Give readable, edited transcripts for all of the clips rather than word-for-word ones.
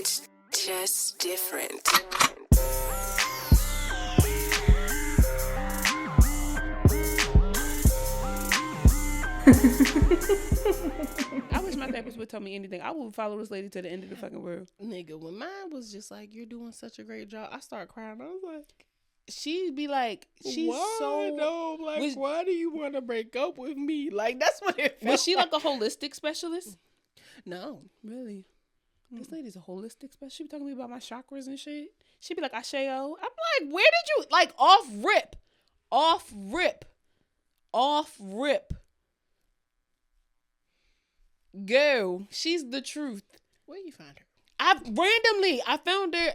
It's just different. I wish my therapist would tell me anything. I would follow this lady to the end of the fucking world. Nigga, when mine was just like, you're doing such a great job, I started crying. I was like, She'd be like, she's why? so... No, like, why do you want to break up with me? Like, that's what it felt Was she like a holistic specialist? No. Really? This lady's a holistic specialist. She be talking to me about my chakras and shit. She'd be like, Asheo. I'm like, where did you... Like, off rip. Girl, she's the truth. Where you find her? I found her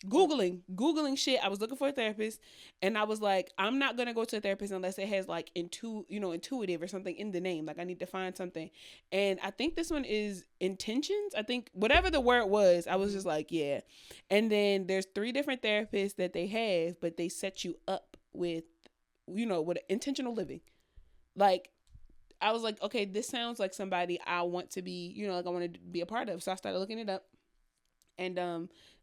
Googling shit. I was looking for a therapist, and I was like, I'm not gonna go to a therapist unless it has like intuitive or something in the name. Like I need to find something. And I think this one is intentions. I think whatever the word was, I was just like, yeah. And then there's 3 different therapists that they have, but they set you up with with intentional living. Like I was like, okay, this sounds like somebody I want to be, like I want to be a part of. So I started looking it up. And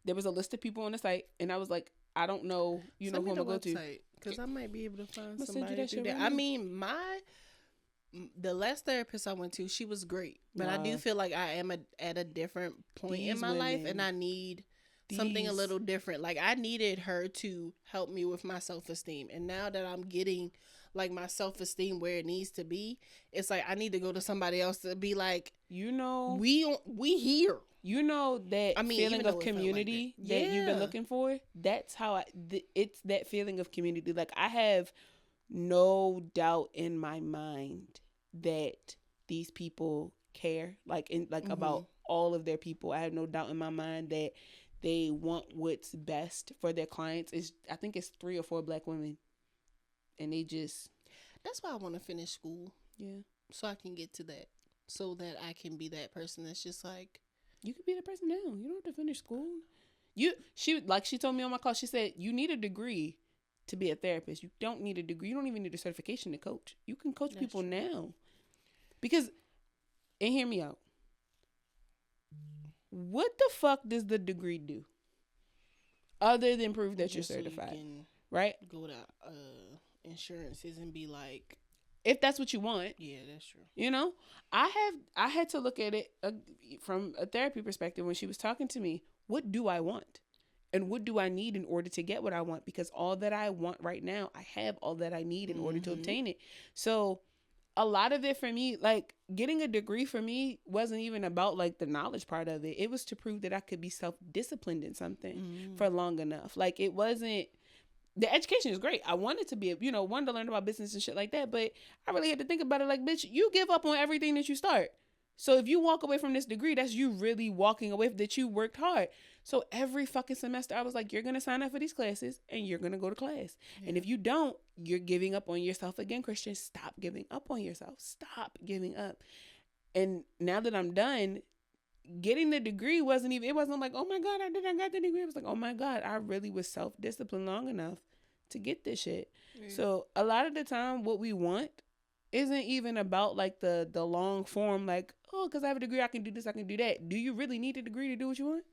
there was a list of people on the site, and I was like, I don't know, who I'm gonna go to, because I might be able to find I'ma send somebody you that to shit do that. right I now. mean, the last therapist I went to, she was great, but I do feel like I am at a different point in my life, and I need something a little different. Like I needed her to help me with my self-esteem, and now that I'm getting like my self-esteem where it needs to be, it's like I need to go to somebody else to be like, we here. That feeling of community that you've been looking for. That's how it's that feeling of community. Like I have no doubt in my mind that these people care, about all of their people. I have no doubt in my mind that they want what's best for their clients. I think it's 3 or 4 Black women, and they just. That's why I want to finish school. Yeah, so I can get to that, so that I can be that person that's just like. You could be the person now. You don't have to finish school. She told me on my call, she said, you need a degree to be a therapist. You don't need a degree. You don't even need a certification to coach. You can coach people true. Now. Because, and hear me out. What the fuck does the degree do? Other than prove that you're certified. So you can right? Go to insurances and be like, if that's what you want. Yeah, that's true. I had to look at it from a therapy perspective when she was talking to me. What do I want? And what do I need in order to get what I want? Because all that I want right now, I have all that I need in order to obtain it. So a lot of it for me, like getting a degree for me wasn't even about like the knowledge part of it. It was to prove that I could be self-disciplined in something for long enough. Like it wasn't. The education is great. I wanted to be, wanted to learn about business and shit like that. But I really had to think about it like, bitch, you give up on everything that you start. So if you walk away from this degree, that's you really walking away that you worked hard. So every fucking semester, I was like, you're going to sign up for these classes and you're going to go to class. Yeah. And if you don't, you're giving up on yourself again, Christian. Stop giving up on yourself. Stop giving up. And now that I'm done, getting the degree it wasn't like, oh my God, I got the degree. It was like, oh my God, I really was self-disciplined long enough to get this shit. Yeah. So a lot of the time what we want isn't even about like the long form, like, oh, because I have a degree, I can do this, I can do that. Do you really need a degree to do what you want?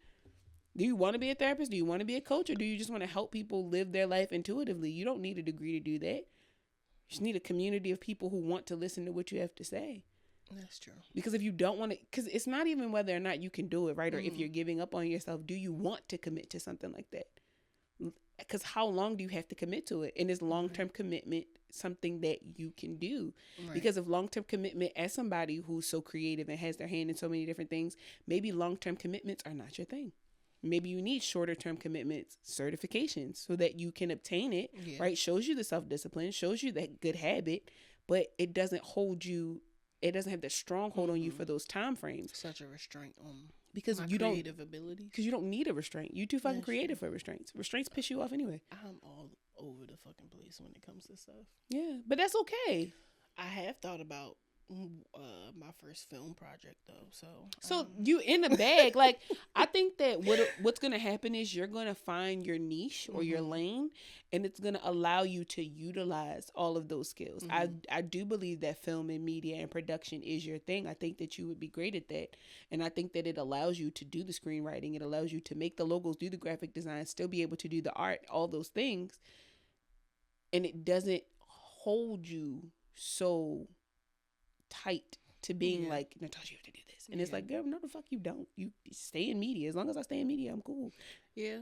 Do you want to be a therapist? Do you want to be a coach? Or do you just want to help people live their life intuitively? You don't need a degree to do that. You just need a community of people who want to listen to what you have to say. That's true. Because if you don't want to, because it's not even whether or not you can do it, right? Or if you're giving up on yourself, do you want to commit to something like that? Because how long do you have to commit to it? And is long-term commitment something that you can do? Right. Because of long-term commitment, as somebody who's so creative and has their hand in so many different things, maybe long-term commitments are not your thing. Maybe you need shorter-term commitments, certifications, so that you can obtain it, right? Shows you the self-discipline, shows you that good habit, but it doesn't hold you. It doesn't have the stronghold on you for those time frames. Such a restraint on because my you creative abilities. Because you don't need a restraint. You too fucking creative for restraints. Restraints piss you off anyway. I'm all over the fucking place when it comes to stuff. Yeah, but that's okay. I have thought about My first film project though, so you in a bag. Like, I think that what's gonna happen is you're gonna find your niche or your lane, and it's gonna allow you to utilize all of those skills. I do believe that film and media and production is your thing. I think that you would be great at that, and I think that it allows you to do the screenwriting. It allows you to make the logos, do the graphic design, still be able to do the art, all those things, and it doesn't hold you so tight to being like, Natasha, you have to do this. And it's like, girl, no, the fuck you don't. You stay in media. As long as I stay in media, I'm cool. Yeah.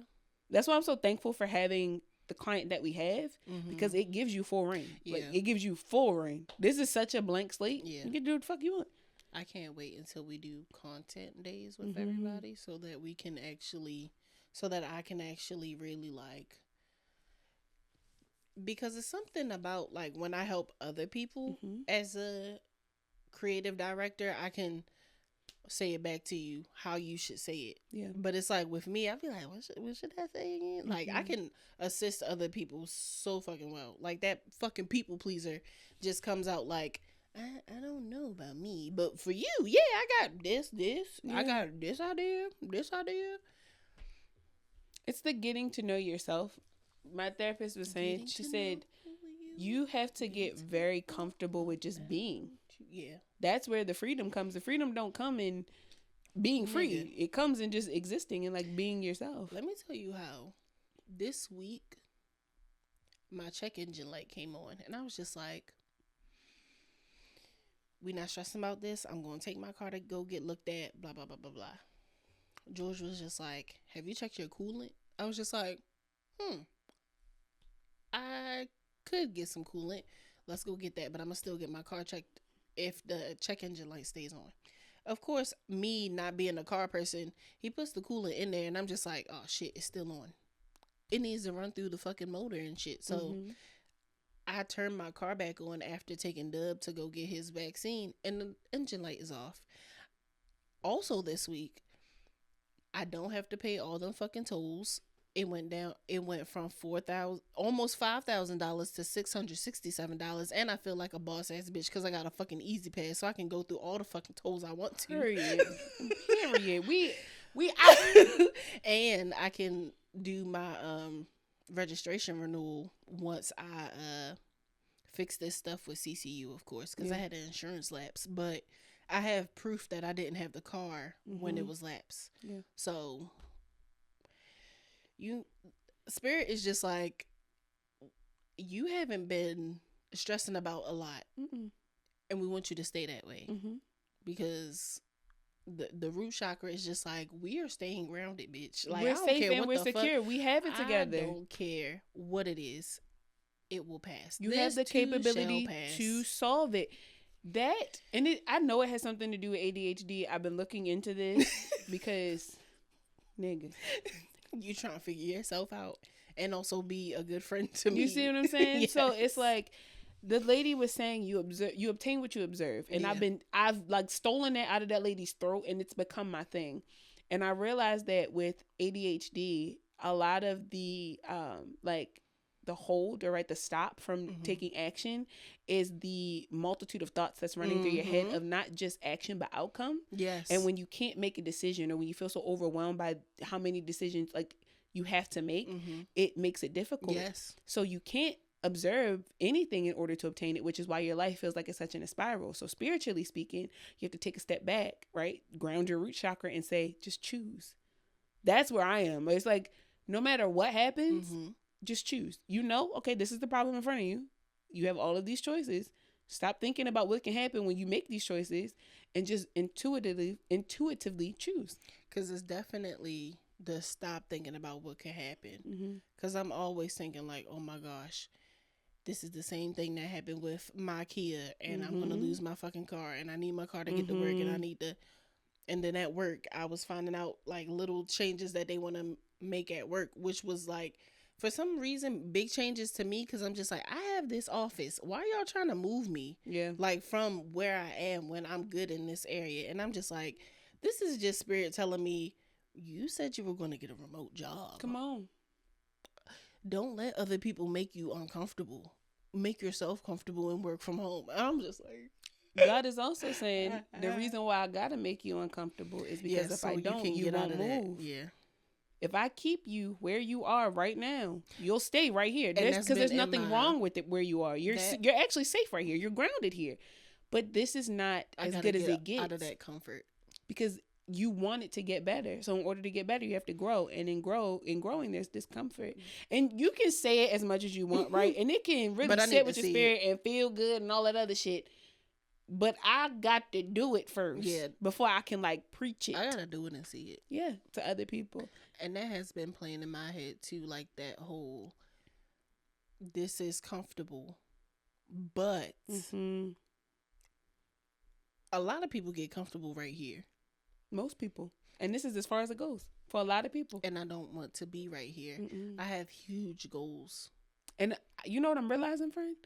That's why I'm so thankful for having the client that we have, because it gives you full reign. Like, it gives you full reign. This is such a blank slate. Yeah. You can do what the fuck you want. I can't wait until we do content days with everybody so that we can actually, so that I can actually really like, because it's something about like when I help other people as a creative director, I can say it back to you how you should say it. Yeah. But it's like with me, I'd be like, what should I say again? Like, I can assist other people so fucking well. Like, that fucking people pleaser just comes out like, I don't know about me, but for you, yeah, I got this. I got this idea. It's the getting to know yourself. My therapist was saying, she said, you have to get very comfortable with just being. Yeah. That's where the freedom comes. The freedom don't come in being free. It comes in just existing and like being yourself. Let me tell you how this week my check engine light came on and I was just like, we not stressing about this. I'm going to take my car to go get looked at, blah, blah, blah, blah, blah. George was just like, have you checked your coolant? I was just like, I could get some coolant. Let's go get that, but I'm going to still get my car checked if the check engine light stays on. Of course, me not being a car person, he puts the coolant in there, and I'm just like, oh, shit, it's still on. It needs to run through the fucking motor and shit. So I turned my car back on after taking Dub to go get his vaccine, and the engine light is off. Also this week, I don't have to pay all them fucking tolls. It went down. It went from almost $5,000 to $667, and I feel like a boss ass bitch because I got a fucking easy pass, so I can go through all the fucking tolls I want to. Period. We out. And I can do my registration renewal once I fix this stuff with CCU, of course, because I had an insurance lapse, but I have proof that I didn't have the car when it was lapsed. Yeah. So Spirit is just like, you haven't been stressing about a lot, and we want you to stay that way, because the root chakra is just like, we are staying grounded, bitch. Like, we're safe and we're secure. We have it together. I don't care what it is, it will pass. You have the capability to solve it. That, and I know it has something to do with ADHD. I've been looking into this because, nigga, you trying to figure yourself out and also be a good friend to me. You see what I'm saying? Yes. So it's like the lady was saying, you obtain what you observe, and I've like stolen that out of that lady's throat, and it's become my thing. And I realized that with ADHD, a lot of the like the hold or the stop from taking action is the multitude of thoughts that's running through your head of not just action but outcome. Yes. And when you can't make a decision, or when you feel so overwhelmed by how many decisions like you have to make, it makes it difficult. Yes. So you can't observe anything in order to obtain it, which is why your life feels like it's such in a spiral. So spiritually speaking, you have to take a step back, right? Ground your root chakra and say, just choose. That's where I am. It's like, no matter what happens, just choose. Okay, this is the problem in front of you. You have all of these choices. Stop thinking about what can happen when you make these choices, and just intuitively choose. Because it's definitely the stop thinking about what can happen. Because I'm always thinking like, oh my gosh, this is the same thing that happened with my Kia, and I'm going to lose my fucking car, and I need my car to get to work, and then at work, I was finding out like little changes that they want to make at work, which was like, for some reason, big changes to me, because I'm just like, I have this office. Why are y'all trying to move me? Yeah. Like, from where I am when I'm good in this area. And I'm just like, this is just Spirit telling me, you said you were going to get a remote job. Come on. Don't let other people make you uncomfortable. Make yourself comfortable and work from home. And I'm just like, God is also saying the reason why I gotta make you uncomfortable is because if I don't, you won't move. Yeah. If I keep you where you are right now, you'll stay right here. Because there's nothing wrong with it where you are. You're actually safe right here. You're grounded here. But this is not as good as it gets. Out of that comfort. Because you want it to get better. So in order to get better, you have to grow. And in growing, there's discomfort. And you can say it as much as you want, right? And it can really sit with your spirit and feel good and all that other shit. But I got to do it first before I can like preach it. I gotta do it and see it. Yeah, to other people. And that has been playing in my head too, like that whole, this is comfortable, but a lot of people get comfortable right here. Most people. And this is as far as it goes for a lot of people. And I don't want to be right here. I have huge goals. And you know what I'm realizing, friend?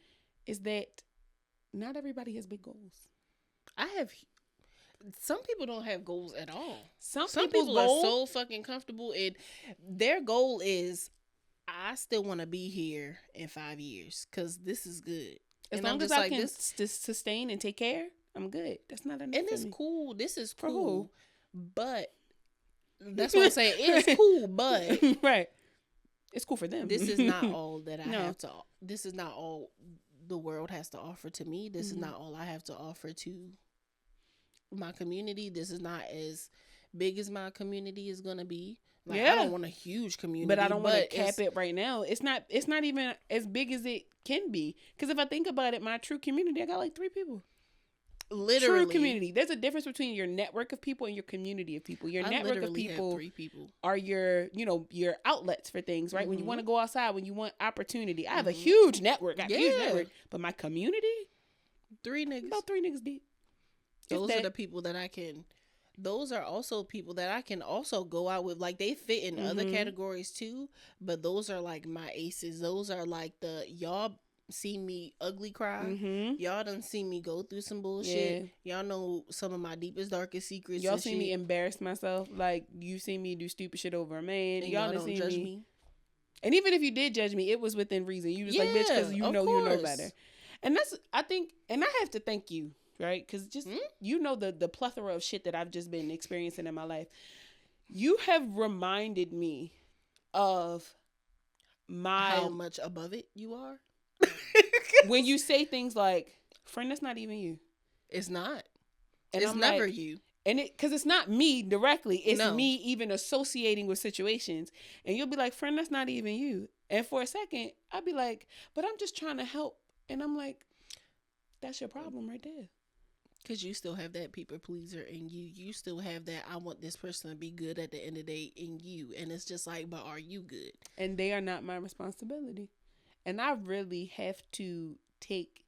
Is that not everybody has big goals. Some people don't have goals at all. Some people are so fucking comfortable, and their goal is, I still want to be here in 5 years because this is good. As long as I can sustain and take care, I'm good. That's not enough. And it's cool. This is cool. Who? But that's what I'm saying. It's cool, but right. It's cool for them. This is not all that I have to. This is not all the world has to offer to me. This is not all I have to offer to my community. This is not as big as my community is gonna be. Like, I don't want a huge community, but I don't want to cap it right now. It's not even as big as it can be. Because if I think about it, my true community, I got like 3 people. Literally, true community. There's a difference between your network of people and your community of people. Your network of people, have 3 people are your outlets for things, right? When you want to go outside, when you want opportunity. I have a huge network. Huge network, but my community, 3 niggas, about 3 niggas deep. Those are the people that I can. Those are also people that I can also go out with. Like, they fit in other categories too, but those are like my aces. Those are like y'all see me ugly cry. Y'all done see me go through some bullshit. Y'all know some of my deepest, darkest secrets. Y'all see me embarrass myself. Like, you see me do stupid shit over a man. And y'all don't judge me. And even if you did judge me, it was within reason. You was like, bitch, because you know better. And that's, I think, and I have to thank you, right? Because just, the plethora of shit that I've just been experiencing in my life. You have reminded me of how much above it you are. When you say things like, friend, that's not even you. It's not. And it's never you. And because it's not me directly. It's me even associating with situations. And you'll be like, friend, that's not even you. And for a second, I'll be like, but I'm just trying to help. And I'm like, that's your problem right there. Because you still have that people pleaser in you. You still have that, I want this person to be good at the end of the day in you. And it's just like, but are you good? And they are not my responsibility. And I really have to take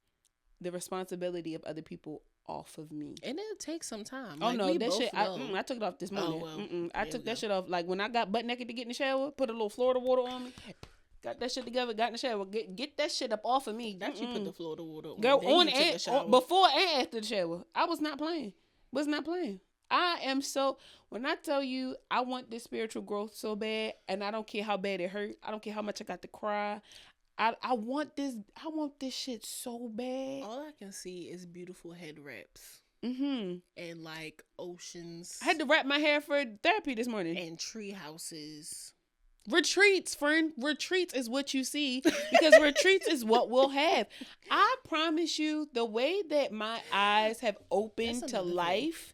the responsibility of other people off of me. And it'll take some time. Oh, like, no, that shit, I took it off this morning. Oh, well, I took that shit off. Like, when I got butt naked to get in the shower, put a little Florida water on me, got that shit together, got in the shower, get that shit up off of me. Not you put the Florida water on. Girl, before and after the shower. I was not playing. I am so, when I tell you I want this spiritual growth so bad, and I don't care how bad it hurt, I don't care how much I got to cry, I want this shit so bad. All I can see is beautiful head wraps. And like oceans. I had to wrap my hair for therapy this morning. And tree houses. Retreats, friend. Retreats is what you see, because retreats is what we'll have. I promise you, the way that my eyes have opened to life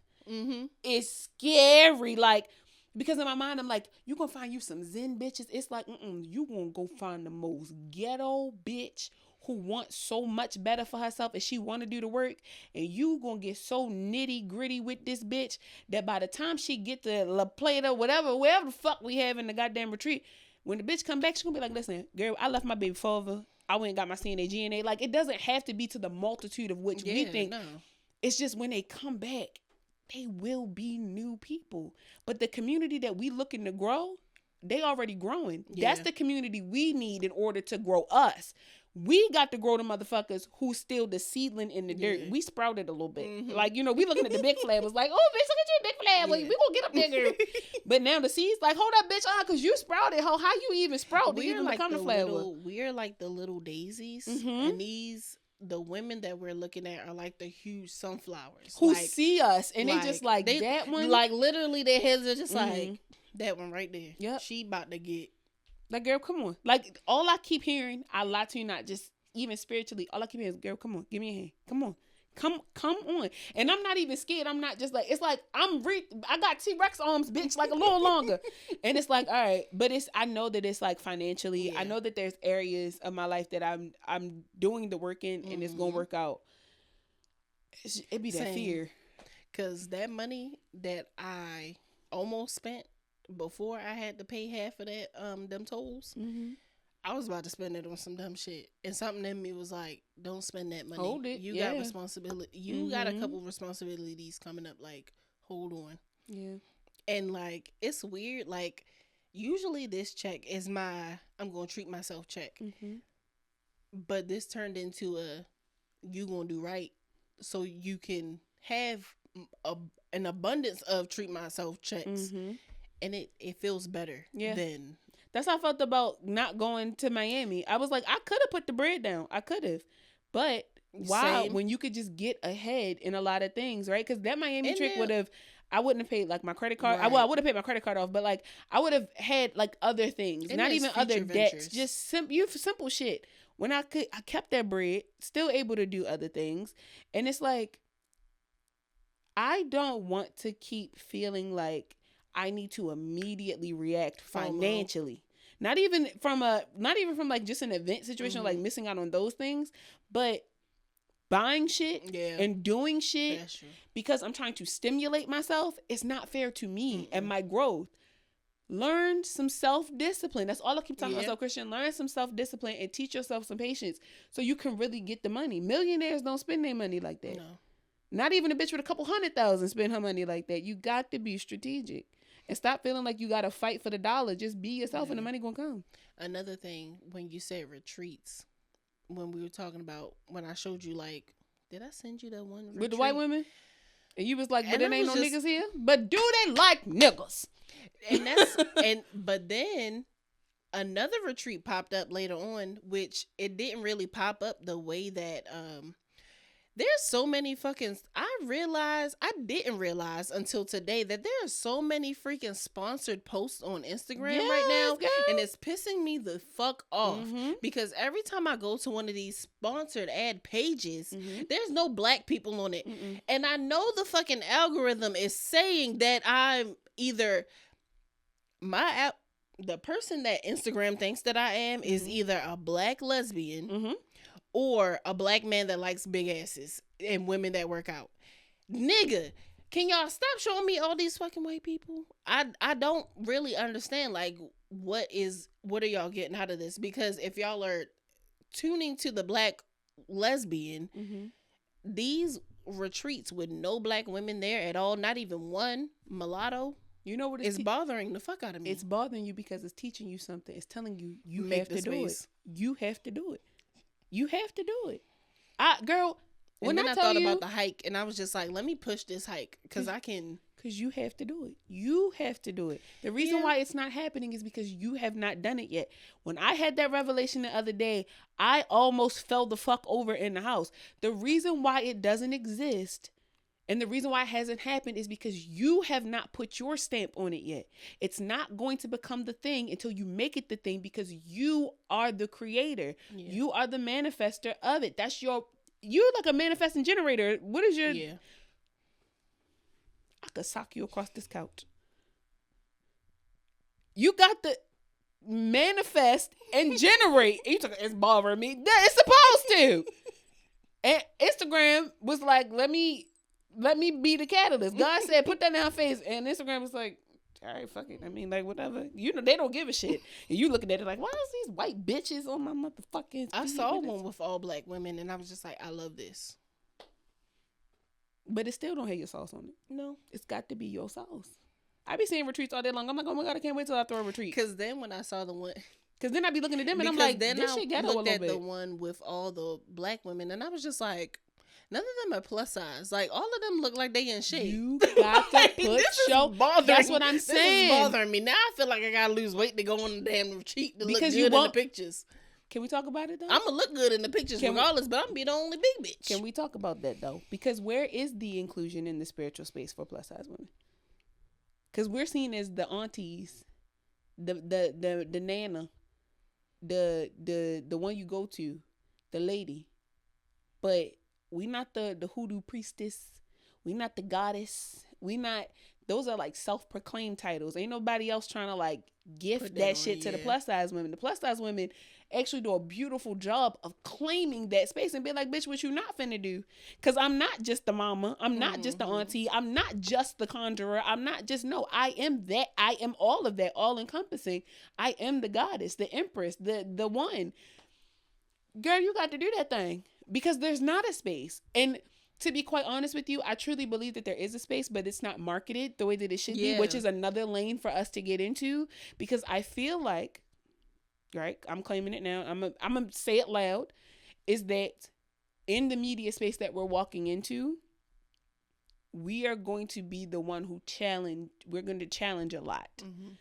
is scary. Like, because in my mind, I'm like, you gonna find you some Zen bitches. It's like, you gonna go find the most ghetto bitch who wants so much better for herself and she want to do the work, and you gonna get so nitty gritty with this bitch that by the time she get to La Plata, whatever the fuck we have in the goddamn retreat, when the bitch come back, she gonna be like, listen, girl, I left my baby father. I went and got my CNA, GNA. Like, it doesn't have to be to the multitude of which we think. No. It's just when they come back, they will be new people. But the community that we looking to grow, they already growing. Yeah. That's the community we need in order to grow us. We got to grow the motherfuckers who still the seedling in the dirt. We sprouted a little bit. Like, we looking at the big flag. Was like, oh, bitch, look at you, big flag. We gonna get up there, girl. But now the seeds like, hold up, bitch, because you sprouted. How you even sprout? We are like the little daisies. And these the women that we're looking at are like the huge sunflowers who like, see us and they just like they, that one. like literally their heads are just like that one right there. Yep. She about to get like, girl, come on. Like, all I keep hearing, I lie to you not, just even spiritually, all I keep hearing is, girl, come on, give me a hand. Come on. Come on. And I'm not even scared. I'm not just like, it's like, I got T-Rex arms, bitch, like a little longer. And it's like, all right. But I know that it's like financially, I know that there's areas of my life that I'm doing the work in and it's going to work out. It'd be that Same. fear. Because that money that I almost spent before I had to pay half of that, them tolls, I was about to spend it on some dumb shit. And something in me was like, don't spend that money. Hold it. You got responsibility. You got a couple responsibilities coming up. Like, hold on. Yeah. And like, it's weird. Like, usually this check is I'm going to treat myself check. But this turned into you going to do right so you can have an abundance of treat myself checks. And it feels better than... That's how I felt about not going to Miami. I was like, I could have put the bread down. I could have. But why? When you could just get ahead in a lot of things, right? Because that Miami trip I wouldn't have paid like my credit card. Right. I would have paid my credit card off, but like I would have had like other things, and not even other debts, just simple shit. When I kept that bread, still able to do other things. And it's like, I don't want to keep feeling like I need to immediately react financially. Not even from like just an event situation, like missing out on those things, but buying shit and doing shit because I'm trying to stimulate myself. It's not fair to me and my growth. Learn some self-discipline. That's all I keep telling myself, Christian. Learn some self-discipline and teach yourself some patience so you can really get the money. Millionaires don't spend their money like that. No. Not even a bitch with a couple $100,000 spend her money like that. You got to be strategic. And stop feeling like you got to fight for the dollar. Just be yourself and the money going to come. Another thing, when you said retreats, when we were talking about, when I showed you, like, did I send you that one retreat? With the white women? And you was like, but there ain't no niggas here? But do they like niggas? And but then another retreat popped up later on, which it didn't really pop up the way that, there's so many I didn't realize until today that there are so many freaking sponsored posts on Instagram right now. Girl. And it's pissing me the fuck off because every time I go to one of these sponsored ad pages, there's no black people on it. And I know the fucking algorithm is saying that I'm either the person that Instagram thinks that I am is either a black lesbian or a black man that likes big asses and women that work out. Nigga, can y'all stop showing me all these fucking white people? I don't really understand, like, what are y'all getting out of this? Because if y'all are tuning to the black lesbian, these retreats with no black women there at all, not even one mulatto, you know what? It's bothering the fuck out of me. It's bothering you because it's teaching you something. It's telling you have to do it. You have to do it. You have to do it. When I thought about the hike, and I was just like, let me push this hike because I can. Because you have to do it. You have to do it. The reason why it's not happening is because you have not done it yet. When I had that revelation the other day, I almost fell the fuck over in the house. The reason why it doesn't exist and the reason why it hasn't happened is because you have not put your stamp on it yet. It's not going to become the thing until you make it the thing because you are the creator. Yeah. You are the manifester of it. You're like a manifesting generator. What is your... Yeah. I could sock you across this couch. You got the manifest and generate. It's bothering me. It's supposed to. And Instagram was like, let me be the catalyst. God said, put that in our face. And Instagram was like, all right, fuck it. I mean, like, whatever. You know, they don't give a shit. And you looking at it like, why is these white bitches on my motherfucking feed? I saw one with all black women, and I was just like, I love this. But it still don't have your sauce on it. No. It's got to be your sauce. I be seeing retreats all day long. I'm like, oh my God, I can't wait till I throw a retreat. Because then when I saw the one... Because then I be looking at them, and I'm like, this shit ghetto a little bit. I looked at the one with all the black women, and I was just like... None of them are plus size. Like, all of them look like they in shape. You got to put that's what I'm saying. This is bothering me. Now I feel like I got to lose weight to go on the damn retreat to look good in the pictures. Can we talk about it though? I'm gonna look good in the pictures regardless, but I'm gonna be the only big bitch. Can we talk about that though? Because where is the inclusion in the spiritual space for plus size women? Because we're seen as the aunties, the nana, the one you go to, the lady, but we not the hoodoo priestess. We not the goddess. We not. Those are like self-proclaimed titles. Ain't nobody else trying to like gift that shit to the plus size women. The plus size women actually do a beautiful job of claiming that space and be like, bitch, what you not finna do? Because I'm not just the mama. I'm not just the auntie. I'm not just the conjurer. I'm not just, no, I am that. I am all of that, all encompassing. I am the goddess, the empress, the one. Girl, you got to do that thing because there's not a space. And to be quite honest with you, I truly believe that there is a space, but it's not marketed the way that it should be, which is another lane for us to get into, because I feel like, right, I'm claiming it now, I'm going to say it loud, is that in the media space that we're walking into, we are going to be the one who we're going to challenge a lot. Mm-hmm.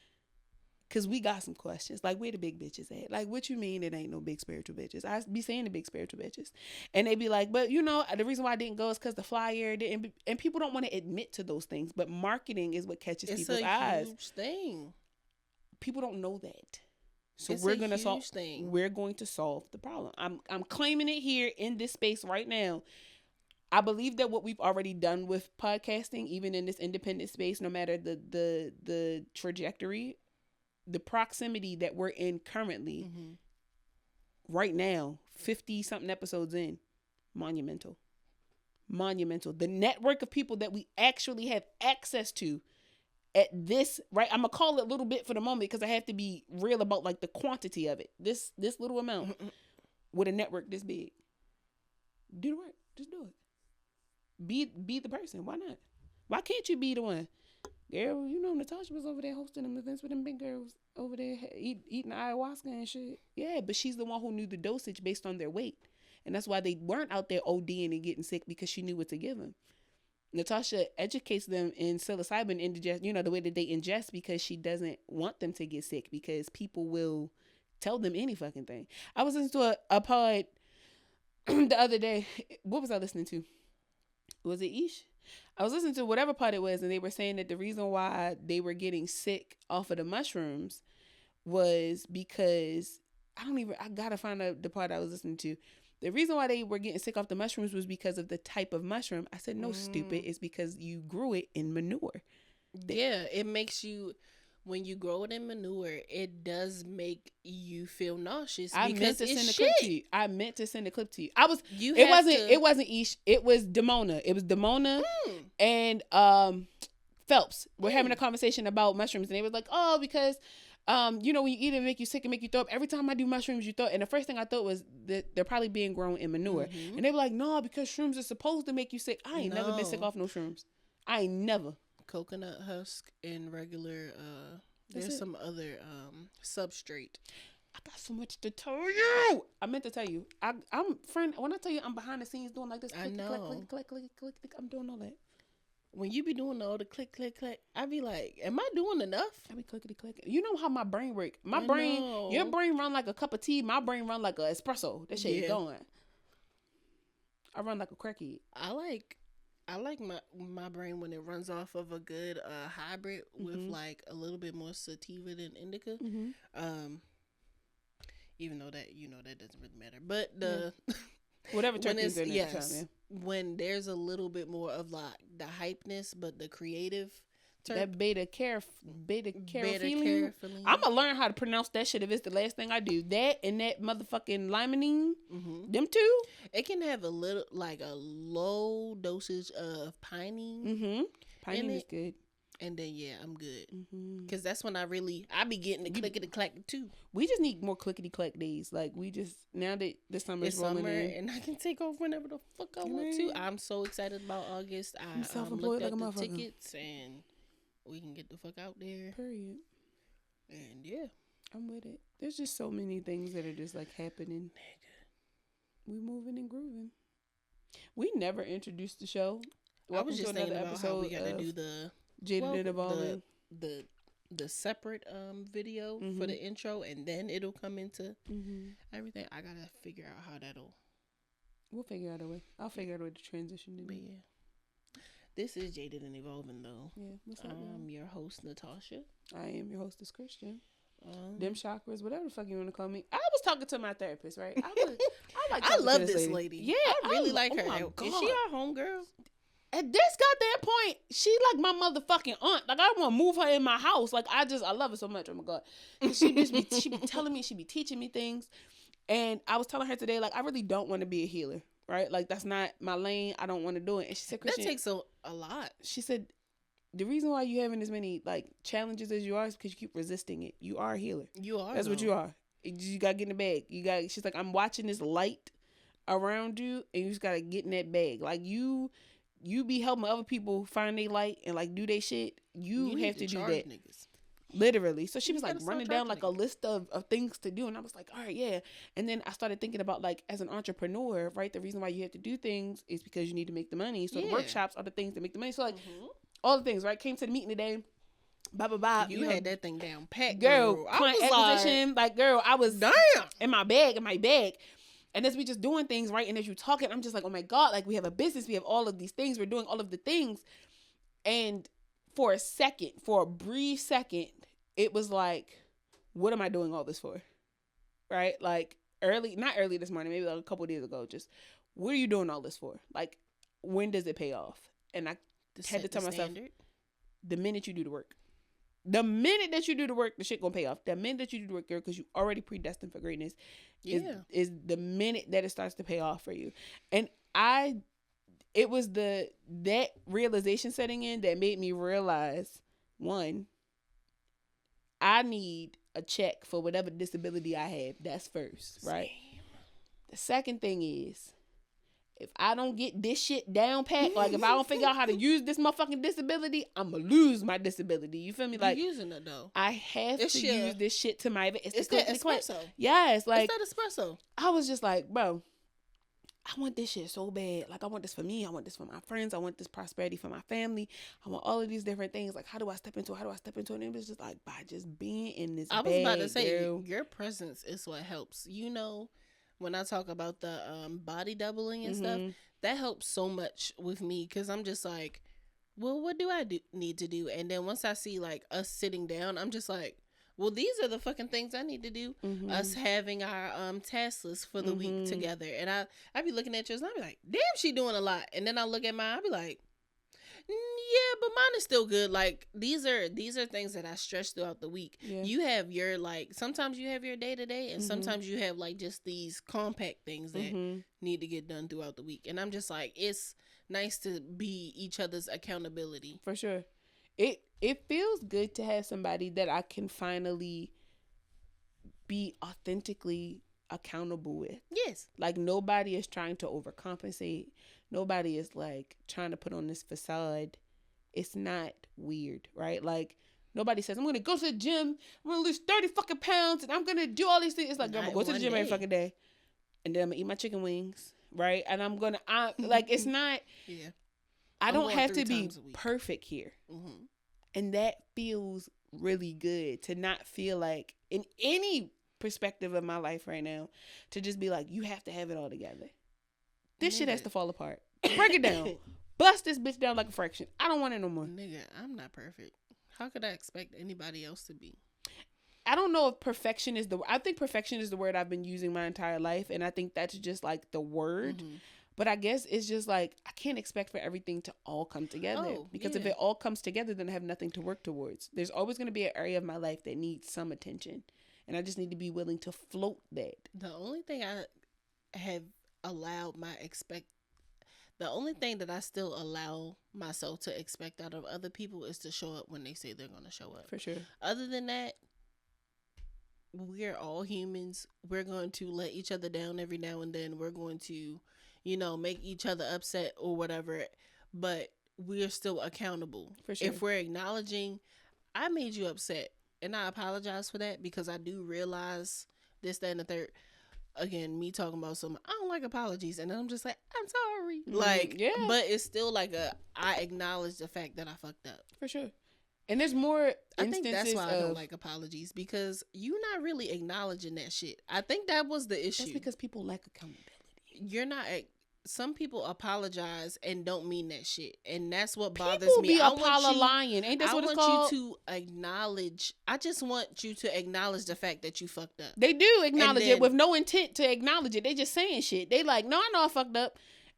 Because we got some questions. Like, where the big bitches at? Like, what you mean it ain't no big spiritual bitches? I be saying the big spiritual bitches. And they be like, but, you know, the reason why I didn't go is because the flyer didn't. And people don't want to admit to those things. But marketing is what catches people's eyes. It's a huge thing. People don't know that. So we're going to solve. We're going to solve the problem. I'm claiming it here in this space right now. I believe that what we've already done with podcasting, even in this independent space, no matter the trajectory, the proximity that we're in currently, right now, 50 something episodes in, monumental. The network of people that we actually have access to at this, right? I'm gonna call it a little bit for the moment because I have to be real about like the quantity of it. This little amount with a network this big. Do the work. Just do it. Be the person. Why not? Why can't you be the one? Girl, you know Natasha was over there hosting them events with them big girls over there eating ayahuasca and shit. Yeah, but she's the one who knew the dosage based on their weight. And that's why they weren't out there ODing and getting sick, because she knew what to give them. Natasha educates them in psilocybin ingest, you know, the way that they ingest, because she doesn't want them to get sick, because people will tell them any fucking thing. I was listening to a pod the other day. What was I listening to? Was it Ish? I was listening to whatever part it was, and they were saying that the reason why they were getting sick off of the mushrooms was because, I gotta find out the part I was listening to. The reason why they were getting sick off the mushrooms was because of the type of mushroom. I said, no, stupid. It's because you grew it in manure. Yeah, it makes you, when you grow it in manure, it does make you feel nauseous. I meant to send a clip to you. It wasn't Ish. It was Demona. It was Demona and Phelps. We're having a conversation about mushrooms, and they was like, oh, because you know, when you eat it, make you sick and make you throw up. Every time I do mushrooms, you throw up. And the first thing I thought was that they're probably being grown in manure. And they were like, no, because shrooms are supposed to make you sick. I ain't never been sick off no shrooms. I ain't never. Coconut husk and regular, there's some other substrate. I got so much to tell you. I meant to tell you. When I tell you I'm behind the scenes doing like this, click, click, I'm doing all that. When you be doing all the click, click, click, I be like, am I doing enough? I be clickety click. You know how my brain work. Your brain run like a cup of tea. My brain run like an espresso. That shit going. I run like a crackhead. I like my brain when it runs off of a good hybrid with like a little bit more sativa than indica. Even though that, you know, that doesn't really matter. But the whatever turkeys in at the time, when there's a little bit more of like the hypeness, but the creative. That beta carotene. I'm gonna learn how to pronounce that shit if it's the last thing I do. That and that motherfucking limonene. Them two. It can have a little, like a low dosage of pinene. Pinene is good. And then I'm good. Because that's when I be getting the clickety clack too. We just need more clickety clack days. Like now that the summer is rolling in, and I can take off whenever the fuck I want to. I'm so excited about August. I'm self-employed like a motherfucker. Tickets, and we can get the fuck out there. Period. And I'm with it. There's just so many things that are just like happening. We moving and grooving. We never introduced the show. I was just thinking about how we got to do the Jaded and Evolving. The the separate video for the intro, and then it'll come into everything. I gotta figure out how that'll. We'll figure out a way. I'll figure out a way to transition to But it. yeah, this is Jaded and Evolving though. Yeah, what's up? I'm your host Natasha. I am your hostess Christian. Them chakras, whatever the fuck you want to call me. I was talking to my therapist, right? I love this lady. Yeah, I really like her. My Is God. she our homegirl? At this goddamn point, she like my motherfucking aunt. Like, I want to move her in my house. Like, I love her so much. Oh my God. She be telling me, she be teaching me things. And I was telling her today, like, I really don't want to be a healer, right? Like, that's not my lane. I don't want to do it. And she said, Christian, That takes a lot. she said, the reason why you having as many like challenges as you are is because you keep resisting it. You are a healer. You are. That's what you are. You got to get in the bag. She's like, I'm watching this light around you, and you just got to get in that bag. Like, you be helping other people find their light and like do their shit. You have to do that. Niggas. Literally. So she was like running down like a list of things to do. And I was like, all right, yeah. And then I started thinking about like, as an entrepreneur, right? The reason why you have to do things is because you need to make the money. So the workshops are the things that make the money. So like all the things, right? Came to the meeting today. Blah, blah, blah. You had that thing down packed. Girl, client acquisition. Like, girl, I was damn in my bag. And as we just doing things, right? And as you talking, I'm just like, oh my God, like we have a business. We have all of these things. We're doing all of the things. And for a brief second, it was like, what am I doing all this for? Right? Like not early this morning, maybe like a couple of days ago, just what are you doing all this for? Like, when does it pay off? And I had to tell myself, the minute you do the work. The minute that you do the work, the shit gonna pay off. The minute that you do the work, girl, because you already predestined for greatness, is the minute that it starts to pay off for you. And it was that realization setting in that made me realize, one, I need a check for whatever disability I have. That's first, right? Same. The second thing is, if I don't get this shit down pat, like if I don't figure out how to use this motherfucking disability, I'm gonna lose my disability. You feel me? Like, you're using it though. I have to use this shit to my advantage. It's that espresso. Yes, like it's that espresso. I was just like, bro, I want this shit so bad. Like, I want this for me. I want this for my friends. I want this prosperity for my family. I want all of these different things. Like, how do I step into it? And it was just like, by just being in this I was about to say, girl. Your presence is what helps. You know, when I talk about the body doubling and stuff, that helps so much with me, because I'm just like, well, what do I need to do? And then once I see like us sitting down, I'm just like, well, these are the fucking things I need to do. Us having our task list for the week together. And I be looking at yours and I be like, damn, she doing a lot. And then I look at mine, I be like, yeah, but mine is still good. Like, these are things that I stretch throughout the week. Yeah. You have your, like, sometimes you have your day to day, and sometimes you have like just these compact things that need to get done throughout the week. And I'm just like, it's nice to be each other's accountability. For sure. It feels good to have somebody that I can finally be authentically accountable with. Yes. Like, nobody is trying to overcompensate. Nobody is like trying to put on this facade. It's not weird, right? Like, nobody says, I'm going to go to the gym, I'm going to lose 30 fucking pounds, and I'm going to do all these things. It's like, I'm going to go to the gym every fucking day, and then I'm going to eat my chicken wings, right? And I'm going to, like, it's not, I don't have to be perfect here. And that feels really good, to not feel like, in any perspective of my life right now, to just be like, you have to have it all together. This shit has to fall apart. Break it down. Bust this bitch down like a fraction. I don't want it no more. Nigga, I'm not perfect. How could I expect anybody else to be? I don't know if perfection is I think perfection is the word I've been using my entire life. And I think that's just like the word. But I guess it's just like, I can't expect for everything to all come together. Because if it all comes together, then I have nothing to work towards. There's always going to be an area of my life that needs some attention. And I just need to be willing to float that. The only thing I have allowed the only thing that I still allow myself to expect out of other people is to show up when they say they're going to show up. For sure. Other than that, we're all humans. We're going to let each other down every now and then. We're going to, make each other upset or whatever, but we're still accountable. For sure. If we're acknowledging, I made you upset, and I apologize for that, because I do realize this, that, and the third. Again, me talking about something, I don't like apologies, and then I'm just like, I'm sorry. Like, but it's still like I acknowledge the fact that I fucked up. For sure. And there's more I instances think that's why I of, don't like apologies, because you're not really acknowledging that shit. I think that was the issue. that's because people lack accountability. You're not. Some people apologize and don't mean that shit, and that's what bothers People me. be I want you, lying. Ain't that I what it's want called? you to acknowledge. I just want you to acknowledge the fact that you fucked up. They do acknowledge then- it with no intent to acknowledge it. They just saying shit. They like, no, I know I fucked up,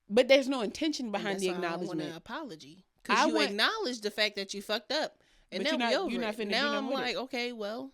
but there's no intention And behind that's the why I don't acknowledgement. want an apology, because you acknowledge the fact that you fucked up, and But now we over you're not it. finna do Now nothing I'm with like, it. okay, well,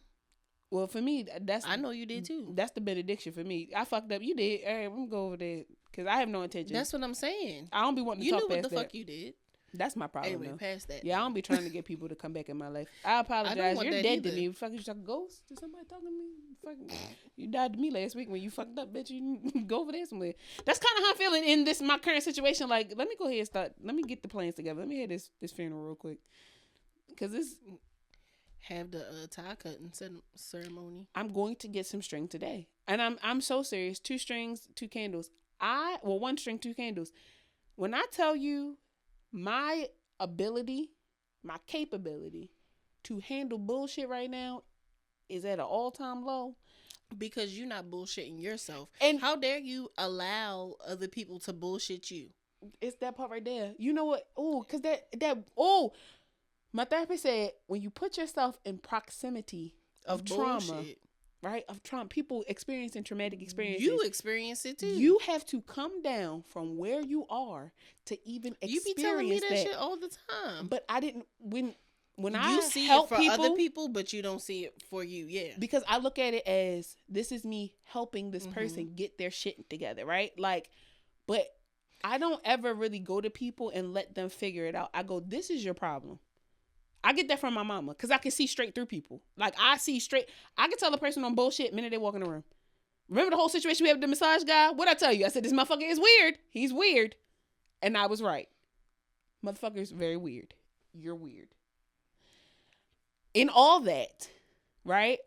Well, for me, I know you did too. That's the benediction for me. I fucked up. You did. All right, I'm gonna go over there because I have no intention. That's what I'm saying. I don't be wanting to You talk knew what past the that. fuck you did. That's my problem. Anyway, though. past that. Yeah, I don't be trying to get people to come back in my life. I apologize. want You're that dead to either. me. Fucking you talking ghost? Did somebody talking to me? Fucking, you died to me last week when you fucked up, bitch. You go over there somewhere. That's kind of how I'm feeling in this my current situation. Like, let me go ahead and start. Let me get the plans together. Let me hear this funeral real quick, because this. Have the tie cutting ceremony. I'm going to get some string today, and I'm so serious. 2 strings, 2 candles. 1 string, 2 candles. When I tell you my ability, my capability to handle bullshit right now is at an all-time low. Because you're not bullshitting yourself. And how dare you allow other people to bullshit you? it's that part right there. You know what? Oh, because my therapist said when you put yourself in proximity of trauma, bullshit. right? Of trauma, people experiencing traumatic experiences. You experience it too. You have to come down from where you are to even experience You be telling me that shit all the time. But I didn't when you I see help it for people, other people, but you don't see it for you. Yeah. because I look at it as this is me helping this person get their shit together, right? Like, but I don't ever really go to people and let them figure it out. I go, this is your problem. I get that from my mama because I can see straight through people. Like, I see straight. I can tell a person on bullshit the minute they walk in the room. Remember the whole situation we had with the massage guy? What'd I tell you? I said, this motherfucker is weird. He's weird. And I was right. Motherfucker's very weird. You're weird. In all that, right?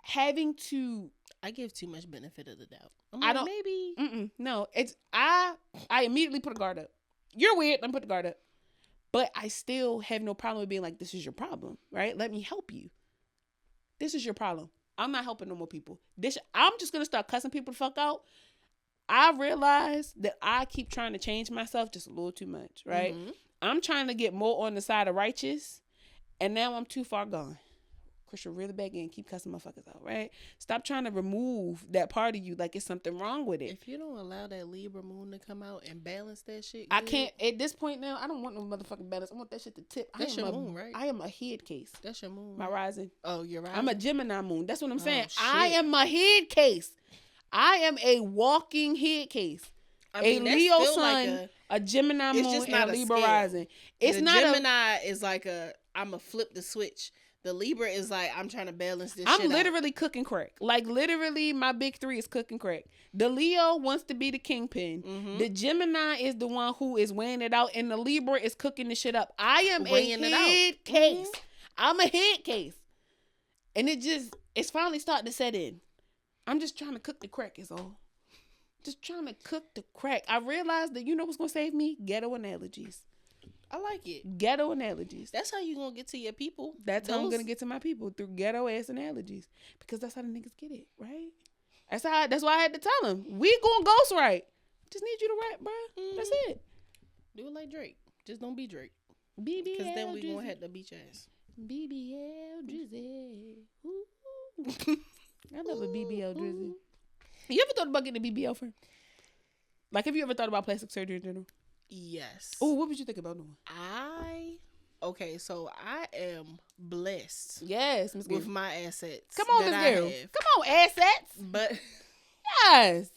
Having to... I give too much benefit of the doubt. I don't... Maybe. No, it's... I immediately put a guard up. You're weird. Let me put the guard up. But I still have no problem with being like, this is your problem, right? Let me help you. This is your problem. I'm not helping no more people. I'm just going to start cussing people the fuck out. I realize that I keep trying to change myself just a little too much, right? Mm-hmm. I'm trying to get more on the side of righteous, and now I'm too far gone. Christian, really back in, keep cussing motherfuckers out, right? Stop trying to remove that part of you like it's something wrong with it. If you don't allow that Libra moon to come out and balance that shit, I can't, at this point now, I don't want no motherfucking balance. I want that shit to tip. That's your moon, right? I am a head case. That's your moon. My rising. Oh, you're right. I'm a Gemini moon. That's what I'm saying. shit. I am a head case. I am a walking head case. I mean, a that's Leo still sun, like a Gemini it's moon, just and not a a Libra scale. rising. It's the not Gemini is like I'm a flip the switch. The Libra is like, I'm trying to balance this shit I'm out. literally cooking crack. Like, literally, my big 3 is cooking crack. The Leo wants to be the kingpin. Mm-hmm. The Gemini is the one who is weighing it out, and the Libra is cooking the shit up. I am Weighing a it out. head case. Mhm. I'm a head case. And it's finally starting to set in. I'm just trying to cook the crack is all. Just trying to cook the crack. I realized that, you know what's going to save me? Ghetto analogies. I like it. Ghetto analogies. That's how you gonna get to your people. That's how I'm gonna get to my people, through ghetto ass analogies, because that's how the niggas get it, right? That's why I had to tell them, we going ghost right. Just need you to rap, bro. Mm-hmm. That's it. Do it like Drake. Just don't be Drake. BBL, Because then we Drizzy. gonna have to beat your ass. BBL Drizzy. Ooh. I love a BBL Drizzy. You ever thought about getting a BBL friend? Like, have you ever thought about plastic surgery in general? Yes. Oh, what would you think about doing? So I am blessed. Yes, Miss with Girl. my assets. Come on, that Miss I Girl. have. Come on, assets. But Yes.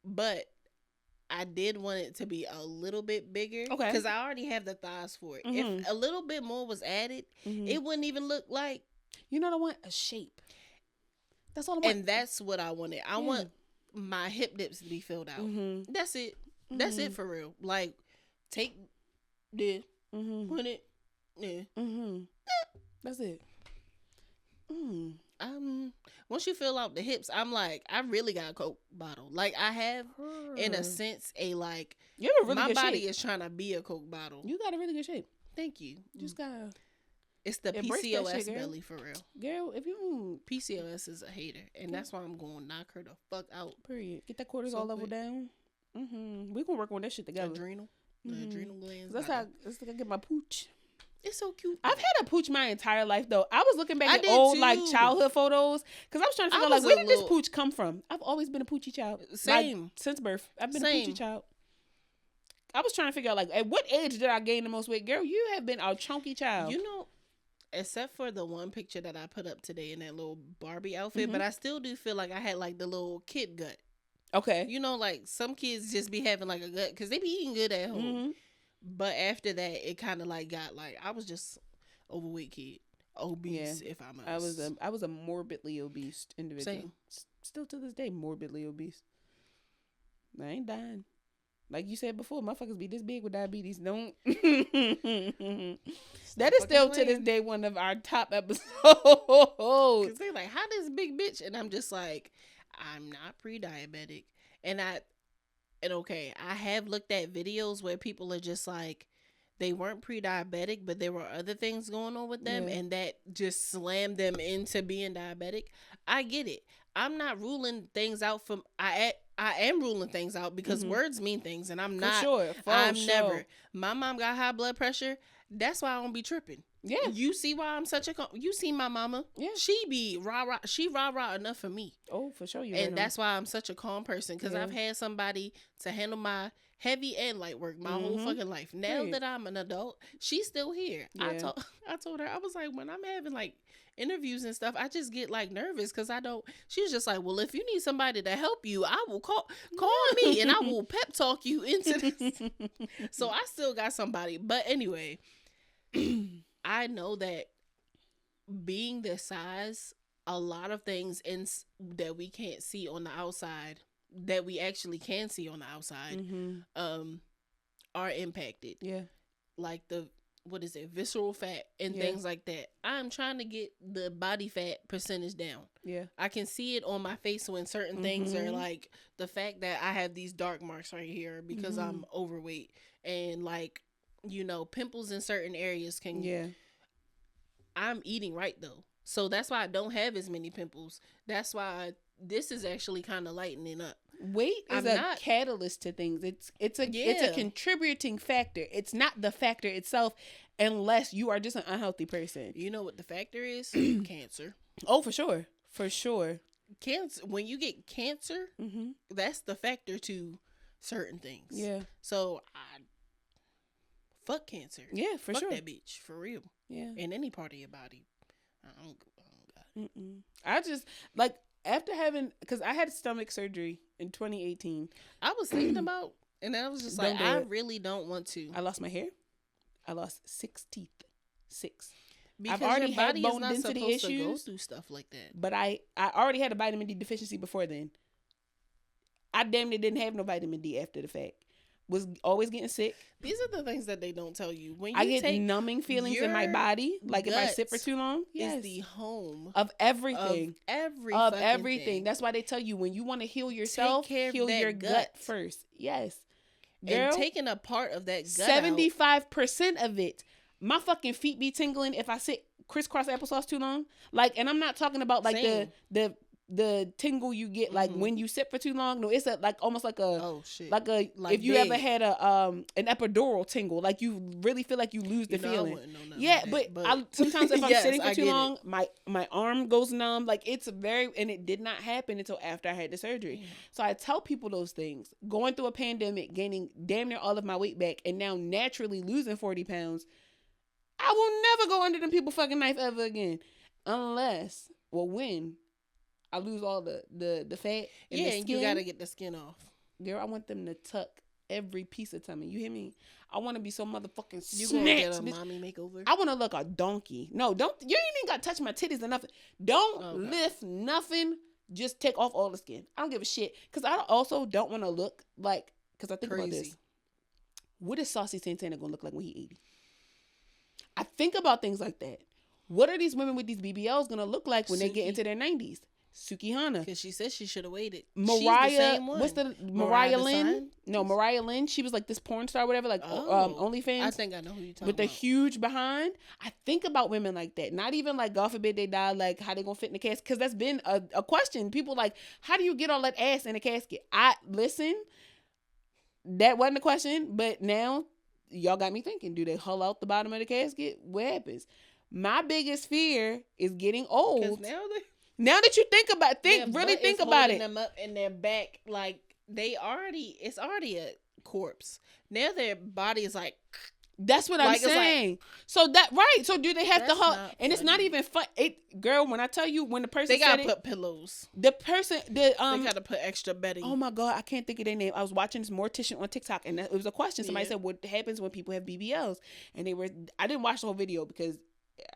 but I did want it to be a little bit bigger. Okay. Because I already have the thighs for it. Mhm. If a little bit more was added, Mhm. it wouldn't even look like. You know what I want? A shape. That's all I want. And that's what I wanted. I want my hip dips to be filled out. Mm-hmm. That's it. That's it for real. Like, take this, put it, yeah. Mm-hmm. That's it. Once you fill out the hips, I'm like, I really got a Coke bottle. Like, I have, in a sense, a like, You have a really my good body shape. is trying to be a Coke bottle. You got a really good shape. Thank you. Just gotta. It's the Embrace that PCOS shit, girl. belly for real. Girl, if you PCOS is a hater, and that's why I'm going to knock her the fuck out. period, get that cortisol So level quick. down. We gonna work on that shit together. Adrenal. The adrenal glands. That's how I get my pooch. It's so cute. I've had a pooch my entire life though. I was looking back at did old like too. childhood photos because I was trying to I figure out like was where a did this little- pooch come from? I've always been a poochy child. Same. Like, since birth. I've been Same. a poochy child. I was trying to figure out like at what age did I gain the most weight? Girl, you have been a chunky child. You know, except for the one picture that I put up today in that little Barbie outfit, but I still do feel like I had like the little kid gut. Okay. You know, like some kids just be having like a gut because they be eating good at home. Mm-hmm. But after that, it kind of like got like I was just overweight kid, obese if I must. I was a morbidly obese individual. Same. Still to this day, morbidly obese. I ain't dying. Like you said before, motherfuckers be this big with diabetes. Don't. That is still to this day one of our top episodes. Because they like, how this big bitch? And I'm just like, I'm not pre-diabetic. And okay, I have looked at videos where people are just like, they weren't pre-diabetic, but there were other things going on with them, and that just slammed them into being diabetic. I get it. I'm not ruling things out from I am ruling things out because words mean things, and I'm not. For sure. Never. My mom got high blood pressure. That's why I don't be tripping. Yeah. You see why I'm such a. You see my mama. Yeah. She be rah rah. She rah rah enough for me. Oh, for sure. And that's why I'm such a calm person because Yeah. I've had somebody to handle my heavy and light work my whole fucking life. Now Right. that I'm an adult, she's still here. Yeah. I told her, I was like, when I'm having like interviews and stuff, I just get like nervous because I don't. She was just like, well, if you need somebody to help you, I will call me and I will pep talk you into this. So I still got somebody. But anyway, I know that being this size, a lot of things that we can't see on the outside, that we actually can see on the outside, are impacted. Yeah. Like visceral fat and things like that. I'm trying to get the body fat percentage down. Yeah. I can see it on my face when certain things are like the fact that I have these dark marks right here because I'm overweight, and like, you know, pimples in certain areas can. Yeah. I'm eating right though. So that's why I don't have as many pimples. That's why this is actually kind of lightening up. Weight is catalyst to things. It's a contributing factor. It's not the factor itself, unless you are just an unhealthy person. You know what the factor is? Cancer. Oh, for sure. For sure. Cancer. When you get cancer, that's the factor to certain things. Yeah. So fuck cancer. Yeah, for fuck sure. That bitch for real. Yeah. In any part of your body. I don't got it. I just like after having, because I had stomach surgery in 2018. I was thinking about, and I was just like, I really don't want to. I lost my hair. I lost 6 teeth. 6. Because I've already your body had is bone not density supposed to go issues, through stuff like that. but I already had a vitamin D deficiency before then. I damn near didn't have no vitamin D after the fact. Was always getting sick. These are the things that they don't tell you. When you I get numbing feelings in my your body, like if I sit for gut too long. Yes, is the home of everything. of everything. thing. That's why they tell you when you want to heal yourself, care of heal that your gut gut. first. Yes, And taking a part of that gut 75% of it. My fucking feet be tingling if I sit crisscross applesauce too long. Like, and I'm not talking about like Same. the tingle you get like when you sit for too long. No, it's almost like a if you ever had an epidural tingle, like you really feel like you lose the feeling. I wouldn't know nothing Yeah, about that, but I, sometimes if I'm Yes, sitting I for too get long, my arm goes numb. Like it's and it did not happen until after I had the surgery. So I tell people those things. Going through a pandemic, gaining damn near all of my weight back, and now naturally losing 40 pounds. I will never go under them people fucking knife ever again, unless when I lose all the fat and the skin. You gotta get the skin off. Girl, I want them to tuck every piece of tummy. You hear me? I want to be so motherfucking You snatched. gonna get a mommy makeover? I want to look a donkey. No, don't. You ain't even got to touch my titties or nothing. Don't lift nothing. Just take off all the skin. I don't give a shit. Because I also don't want to look like, because I think about this. What is Saucy Santana going to look like when he 80? I think about things like that. What are these women with these BBLs going to look like when they get into their 90s? Sukihana. Because she said she should have waited. Mariah, She's the same one. what's the Mariah Lynn? Design? No, Mariah Lynn. She was like this porn star, whatever, like OnlyFans. I think I know who you're talking with about. the huge behind. I think about women like that. Not even like, God forbid they die, like how they gonna fit in the casket. Because that's been a question. People like, how do you get all that ass in a casket? That wasn't a question, but now y'all got me thinking. Do they hull out the bottom of the casket? What happens? My biggest fear is getting old. Now that you think about it. Them up in their back, like it's already a corpse. Now their body is like. That's what I'm saying. Like, so So do they have to hug? And it's not even fun. Girl, when I tell you, when the person they gotta put pillows. The person, they gotta put extra bedding. Oh my God, I can't think of their name. I was watching this mortician on TikTok, and it was a question. Somebody said, "What happens when people have BBLs?" And I didn't watch the whole video because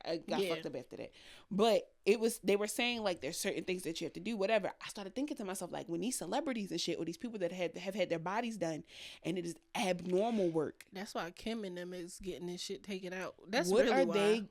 I got fucked up after that. But they were saying like there's certain things that you have to do, whatever. I started thinking to myself, like, when these celebrities and shit, or these people that have had their bodies done, and it is abnormal work. That's why Kim and them is getting this shit taken out. That's what really are why.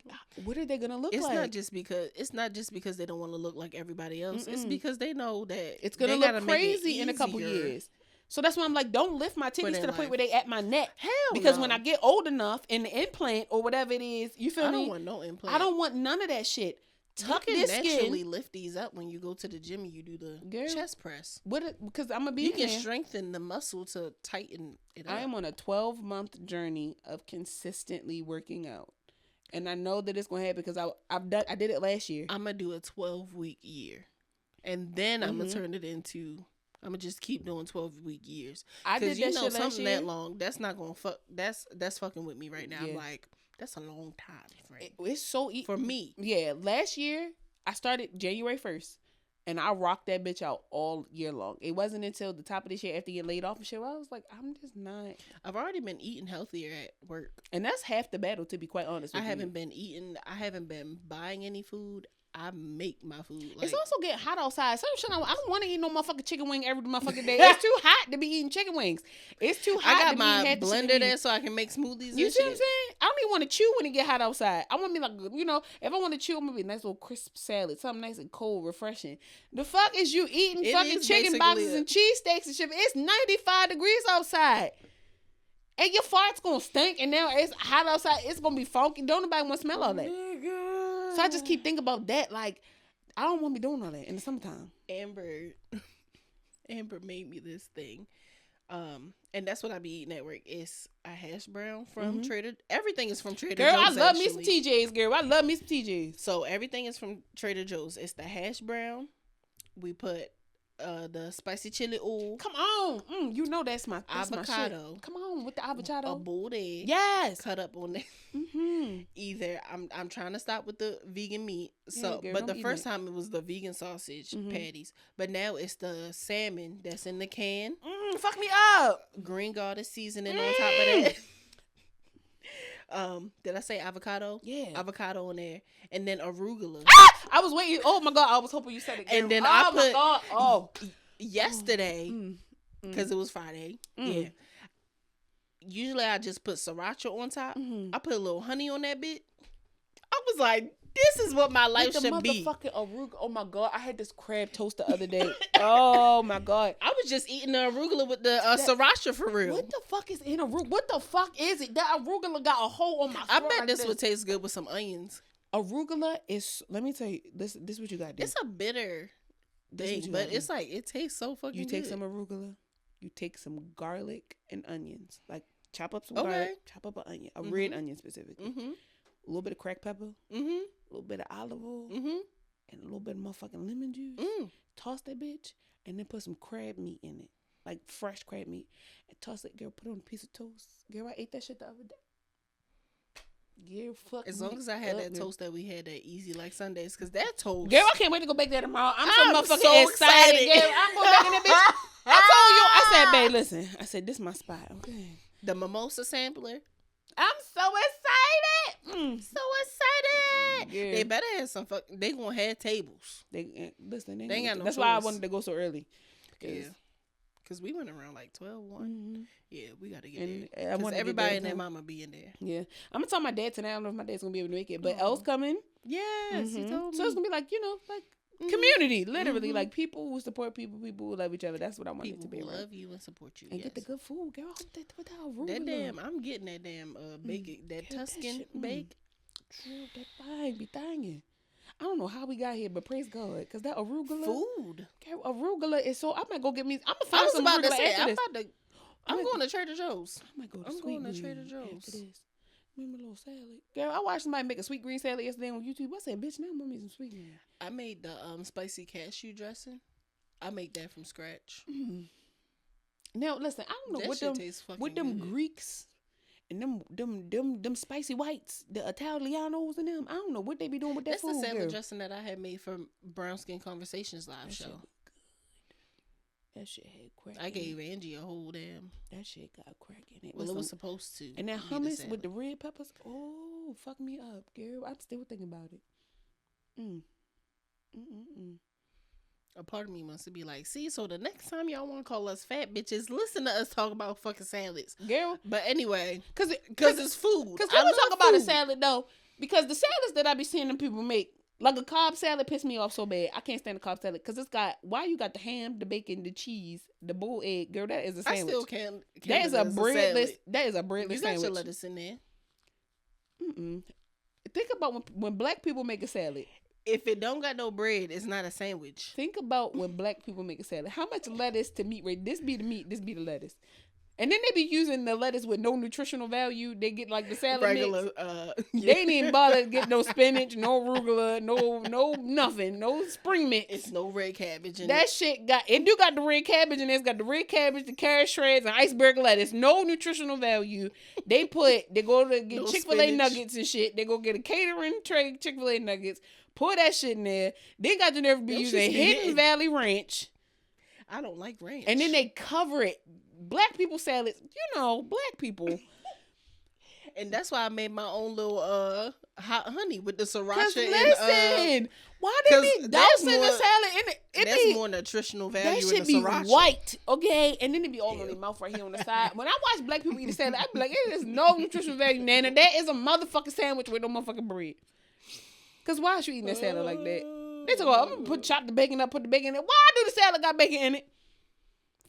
What are they gonna look like? It's not just because they don't want to look like everybody else. It's because they know that it's gonna look crazy in a couple years. So that's why I'm like, don't lift my titties to the point where they at my neck. Hell because no. when I get old enough and the implant or whatever it is, you feel me? I don't want no implant. I don't want none of that shit. Tuck this skin. You can naturally lift these up when you go to the gym and you do the chest press. Because I'm gonna be. You can strengthen the muscle to tighten it up. I am on a 12-month journey of consistently working out, and I know that it's gonna happen because I did it last year. I'm gonna do a 12-week year, and then I'm gonna turn it into. I'm gonna just keep doing 12-week years. I did that shit last something year. That long. That's not gonna fuck. That's fucking with me right now. Yeah. I'm like, that's a long time, friend. It's so for me. Yeah, last year I started January 1st, and I rocked that bitch out all year long. It wasn't until the top of this year after getting laid off and shit where I was like, I'm just not. I've already been eating healthier at work, and that's half the battle, to be quite honest with you. I haven't been buying any food. I make my food. Like, it's also getting hot outside. Some shit I don't want to eat no motherfucking chicken wing every motherfucking day. It's too hot to be eating chicken wings. It's too hot. I got my blender there so I can make smoothies. You see what I'm saying? I don't even want to chew when it get hot outside. I want to be like, if I want to chew, I'm gonna be a nice little crisp salad, something nice and cold, refreshing. The fuck is you eating fucking chicken boxes and cheesesteaks and shit? It's 95 degrees outside. And your farts gonna stink, and now it's hot outside. It's gonna be funky. Don't nobody want to smell all that. So I just keep thinking about that. Like, I don't want to be doing all that in the summertime. Amber made me this thing. And that's what I be eating at work. It's a hash brown from Trader. Everything is from Trader Joe's. Girl, I love me some TJs, girl. I love me some TJs. So everything is from Trader Joe's. It's the hash brown. We put the spicy chili oil. Come on. You know that's avocado. My shit. Come on with the avocado. A boiled egg. Yes. Cut up on there. Either I'm trying to stop with the vegan meat. So, girl, but the first time it was the vegan sausage patties. But now it's the salmon that's in the can. Fuck me up. Green Garden seasoning on top of that. Did I say avocado? Yeah. Avocado in there. And then arugula. I was waiting. Oh my God. I was hoping you said it. Girl. And then I put yesterday, because it was Friday. Yeah. Usually I just put sriracha on top. I put a little honey on that bit. I was like, this is what my life should be. Motherfucking arugula. Oh my God. I had this crab toast the other day. Oh my God. I was just eating the arugula with the sriracha for real. What the fuck is in arugula? What the fuck is it? That arugula got a hole on my throat. I bet this would taste good with some onions. Arugula is, let me tell you, this is what you gotta do. It's a bitter thing, but it's like, it tastes so fucking good. You take some arugula, you take some garlic and onions. Like, chop up some garlic, chop up an onion, a red onion specifically. A little bit of cracked pepper, a little bit of olive oil, and a little bit of motherfucking lemon juice. Toss that bitch, and then put some crab meat in it. Like fresh crab meat. And toss it, girl, put it on a piece of toast. Girl, I ate that shit the other day. Yeah, fuck. As long as I had that toast that we had that Easy Like Sundays, because that toast. Girl, I can't wait to go back there tomorrow. I'm so motherfucking so excited. Girl, I'm going back in that bitch. I told you. I said, babe, listen. I said, this is my spot. Okay. The mimosa sampler. I'm so excited. So excited. Yeah. They better have some they gonna have tables. They listen. They ain't got no That's choice. why I wanted to go so early. Because we went around like 12-1. Yeah, we got to get and there. Because everybody and their mama be in there. Yeah. I'm going to tell my dad tonight. I don't know if my dad's going to be able to make it. But Elle's coming. Yes, he told me. So it's going to be like, Community, literally, like people who support people, people who love each other. That's what I want it to be. People Right? love you and support you, and get the good food, girl. I hope that with arugula. That damn, I'm getting that damn bacon, that Tuscan bake. True, that fine be thangin'. I don't know how we got here, but praise God, cause that arugula Food. Girl, arugula is so. I might go get me. I'm gonna I find was some about to arugula say, after this. I'm going to Trader Joe's. I might go to I'm Sweet going to Green Trader Joe's after this. Make me a little salad. Girl, I watched somebody make a sweet green salad yesterday on YouTube. I said, bitch, now I'm gonna make some sweet green. I made the spicy cashew dressing. I make that from scratch. Now listen, I don't know That what shit them tastes fucking what them good. Greeks and them spicy whites, the Italianos and them. I don't know what they be doing with that That's food. the salad girl. dressing that I had made for Brown Skin Conversations live That show. shit was good. That shit had crack. I gave Angie a whole damn. that shit got crack in it. Well, With it was some- supposed to. and that be the hummus with the salad. red peppers. Oh, fuck me up, girl. I'm still thinking about it. A part of me wants to be like, see, so the next time y'all want to call us fat bitches, listen to us talk about fucking salads. Girl, But anyway, cause it's food. Cause I people love talk about a food. salad though, because the salads that I be seeing them people make, like a Cobb salad, piss me off so bad. I can't stand a Cobb salad because it's got you got the ham, the bacon, the cheese, the bull egg. Girl, that is a I sandwich. still can't. That is a breadless. salad. That is a breadless You got sandwich. your lettuce in there. Think about when black people make a salad. If it don't got no bread, it's not a sandwich. Think about when black people make a salad. How much lettuce to meat rate? This be the meat. This be the lettuce. And then they be using the lettuce with no nutritional value. They get like the salad Regular. mix. They ain't even bother to get no spinach, no arugula, no nothing, no spring mix. It's no red cabbage in That it. shit do got the red cabbage in it. It's got the red cabbage, the carrot shreds, and iceberg lettuce. No nutritional value. They go to get No Chick-fil-A spinach. nuggets and shit. They go get a catering tray Chick-fil-A nuggets. Pour that shit in there. They got to never be Them using shits be Hidden hitting. Valley Ranch. I don't like ranch. And then they cover it. Black people salads, black people. And that's why I made my own little hot honey with the Cause sriracha listen, why they 'cause be that's dousing the more- salad in it? It that's be, more nutritional that value in should the be sriracha. white, okay? And then it be all on their mouth right here on the side. When I watch black people eat a salad, I be like, it is no nutritional value, Nana. That is a motherfucking sandwich with no motherfucking bread. Cause why is you eating that salad like that? They talk about, I'm gonna chop the bacon up, put the bacon in it. Why do the salad got bacon in it?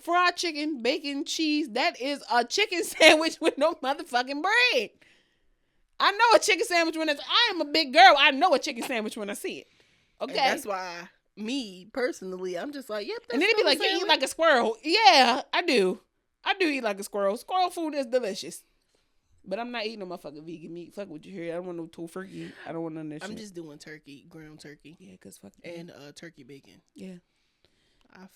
Fried chicken, bacon, cheese. That is a chicken sandwich with no motherfucking bread. I know a chicken sandwich when I am a big girl. I know a chicken sandwich when I see it. Okay. And that's why me personally, I'm just like, yep. That's And then they be still a like, you eat salad. like a squirrel. Yeah, I do. I do eat like a squirrel. Squirrel food is delicious. But I'm not eating no motherfucking vegan meat. Fuck what you hear. I don't want no tofurkey. I don't want none of that shit. I'm just doing turkey, ground turkey, Yeah, because fuck and turkey bacon. yeah. I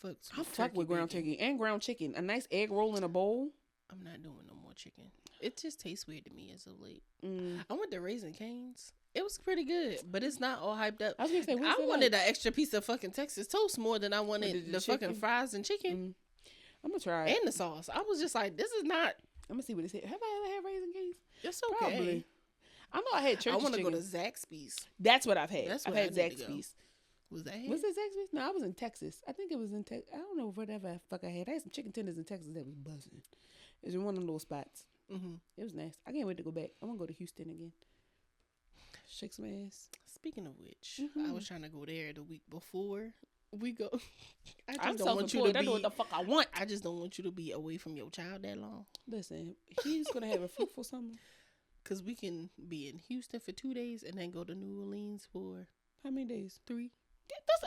fuck with ground bacon. turkey and ground chicken. A nice egg roll in a bowl. I'm not doing no more chicken. It just tastes weird to me as of late. Mm. I went to Raising Cane's. It was pretty good, but it's not all hyped up. I was gonna say, what's I it wanted like? an extra piece of fucking Texas toast more than I wanted did the the fucking chicken? fries and chicken I'm gonna try it. and the sauce. I was just like, this is not. I'm gonna see what it said. Have I ever had Raisin Cane's? It's okay. Probably. I know I had church I want to chicken. go to Zaxby's. That's what I've had. That's I've where had I need to go. Zaxby's. Was that here? Was it Zaxby's? No, I was in Texas. I think it was in Texas. I don't know whatever the fuck I had. I had some chicken tenders in Texas that was buzzing. It was in one of them little spots. Mm-hmm. It was nice. I can't wait to go back. I want to go to Houston again. Shake some ass. Speaking of which, Mhm. I was trying to go there the week before we go. I I'm just don't want you self-employed. to I do what be. the fuck I want. I just don't want you to be away from your child that long. Listen, he's gonna have a fruitful summer. Cause we can be in Houston for 2 days and then go to New Orleans for How many days? 3.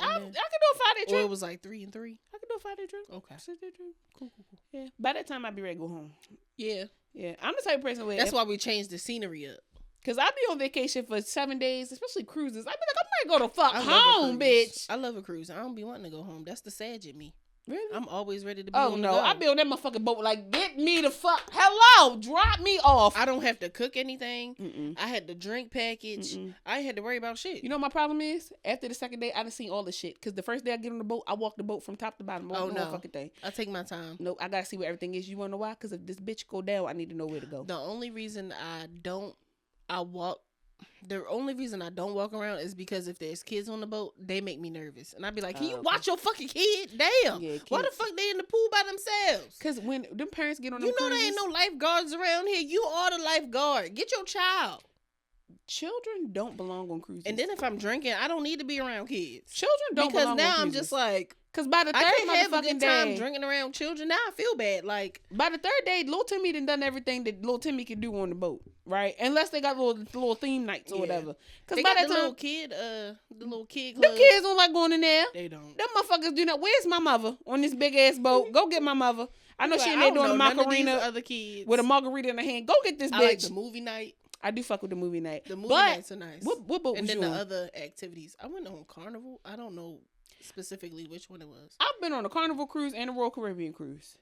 I And can then- do a 5-day Or it trip. was like 3 and 3. I can do a 5-day trip. Okay. 6-day trip. Cool. Yeah. By that time, I'll be ready to go home. Yeah. Yeah. I'm the type of person where That's why we changed the scenery up. because I'll be on vacation for 7 days, especially cruises. I'll be like, I might go to fuck I love a home, cruise. bitch. I love a cruise. I don't be wanting to go home. That's the Sag in me. Really? I'm always ready to be Oh on no, the go. I'll be on that motherfucking boat like, get me the fuck, hello, drop me off. I don't have to cook anything. Mm-mm. I had the drink package. Mm-mm. I ain't had to worry about shit. You know what my problem is? After the second day, I done seen all the shit. Because the first day I get on the boat, I walk the boat from top to bottom. Oh, The no. whole fucking thing. I take my time. No, I gotta see where everything is. You wanna know why? Because if this bitch go down, I need to know where to go. The only reason I don't walk around is because if there's kids on the boat, they make me nervous. And I'd be like, can you okay. watch your fucking kid? Damn. Yeah, Why the kids. fuck they in the pool by themselves? Because when them parents get on them You know there cruises, ain't no lifeguards around here. You are the lifeguard. Get your child. Children don't belong on cruises. And then if I'm drinking, I don't need to be around kids. Children don't belong on cruises. Because now I'm just like, because by the third I can't have a good time day, drinking around children. Now I feel bad. Like, by the third day, little Timmy done everything that little Timmy can do on the boat, right? Unless they got little theme nights or whatever. Because by that time, the little kid the club. kids don't like going in there. They don't. Them motherfuckers do not. Where's my mother on this big ass boat? Go get my mother. I know she in there doing a macarena other kids with a margarita in her hand. Go get this bitch. I like the movie night. I do fuck with the movie night. The movie nights are nice. What boat and was then you the on? other activities. I went on Carnival. I don't know specifically which one it was. I've been on a Carnival cruise and a Royal Caribbean cruise.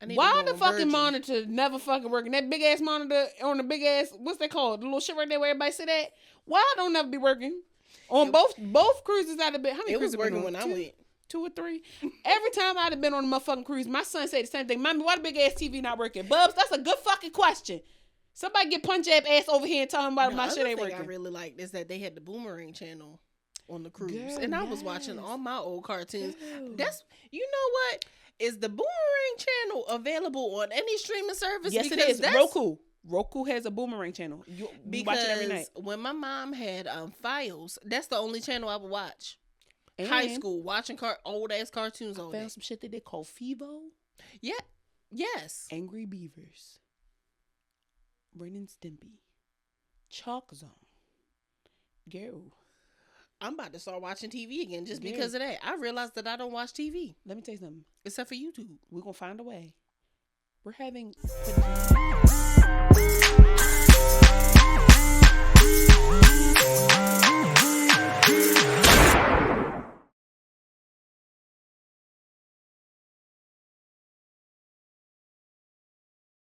Why the fucking monitor never fucking working? That big ass monitor on the big ass, what's that called? The little shit right there where everybody sit at? Why don't never be working? On both cruises I'd have been. How many cruises it was working when I went? 2 or 3. Every time I'd have been on a motherfucking cruise, my son said the same thing. Mommy, why the big ass TV not working? Bubs, that's a good fucking question. Somebody get punch ass over here and tell him about my shit ain't working. I really liked is that they had the Boomerang channel on the cruise. And I was watching all my old cartoons. That's, you know what? Is the Boomerang channel available on any streaming service? Yes, it is. Roku has a Boomerang channel. You watch it every night. When my mom had Files, that's the only channel I would watch. And high school, watching old ass cartoons all day. Found some shit that they call FIVO. Yeah. Yes. Angry Beavers. Ren and Stimpy. Chalk Zone. Girl. I'm about to start watching TV again just because of that. I realized that I don't watch TV. Let me tell you something. Except for YouTube. We're going to find a way. We're having...